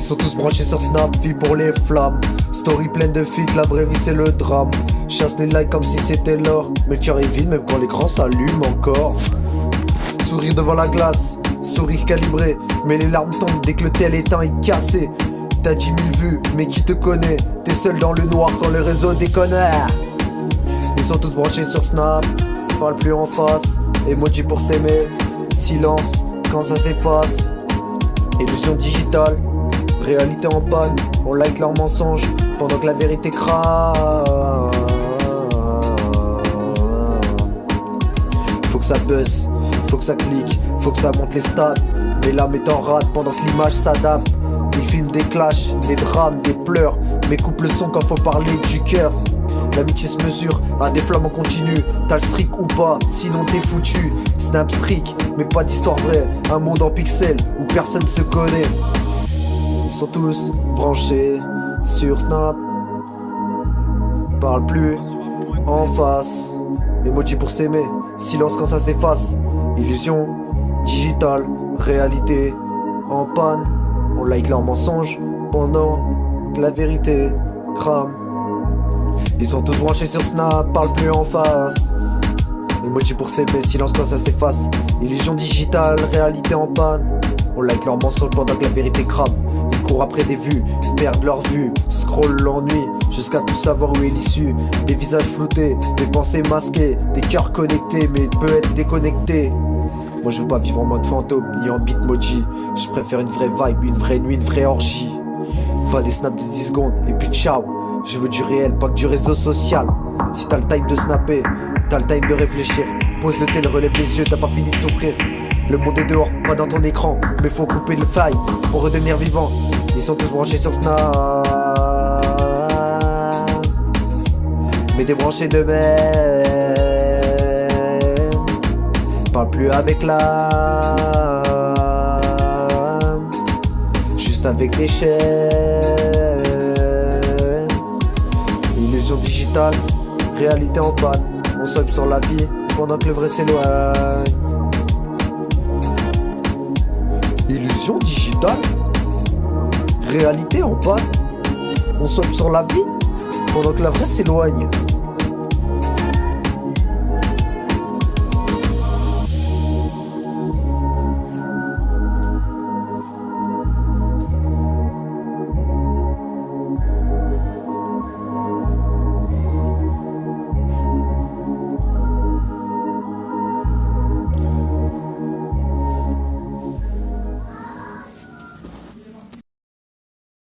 sont tous branchés sur Snap, vie pour les flammes. Story pleine de feats, la vraie vie c'est le drame. Chasse les likes comme si c'était l'or, mais le cœur est vide même quand l'écran s'allume encore. Sourire devant la glace, sourire calibré, mais les larmes tombent dès que le tel éteint est cassé. T'as 10 000 vues, mais qui te connaît? T'es seul dans le noir quand le réseau déconne. Ils sont tous branchés sur Snap, parle plus en face. Emoji pour s'aimer, silence quand ça s'efface. Illusion digitale, réalité en panne. On like leurs mensonges pendant que la vérité crame. Faut que ça buzz, faut que ça clique, faut que ça monte les stats. Mais l'âme est en rate pendant que l'image s'adapte. Ils filment des clashs, des drames, des pleurs, mais coupe le son quand faut parler du cœur. L'amitié se mesure à des flammes en continu. T'as le streak ou pas, sinon t'es foutu. Snap streak, mais pas d'histoire vraie. Un monde en pixels où personne se connaît. Ils sont tous branchés sur Snap, parle plus en face. Emoji pour s'aimer, silence quand ça s'efface. Illusion digitale, réalité en panne. On like leurs mensonges pendant que la vérité crame. Ils sont tous branchés sur Snap, parle plus en face. Emoji pour s'aimer, silence quand ça s'efface. Illusion digitale, réalité en panne. On like leurs mensonges pendant que la vérité crame. Ils courent après des vues, perdent leur vue, scroll l'ennui, jusqu'à tout savoir où est l'issue. Des visages floutés, des pensées masquées, des cœurs connectés mais peut être déconnectés. Moi je veux pas vivre en mode fantôme, ni en bitmoji. Je préfère une vraie vibe, une vraie nuit, une vraie orgie. Pas des snaps de 10 secondes, et puis ciao. Je veux du réel, pas que du réseau social. Si t'as le time de snapper, t'as le time de réfléchir. Pose le tel, relève les yeux, t'as pas fini de souffrir. Le monde est dehors, pas dans ton écran. Mais faut couper le faille pour redevenir vivant. Ils sont tous branchés sur Snap, mais débranchés de même. Parle plus avec l'âme, juste avec les chaînes. Illusion digitale, réalité en panne. On swipe sur la vie pendant que le vrai s'éloigne. Illusion digitale, réalité en panne. On swipe sur la vie pendant que la vraie s'éloigne.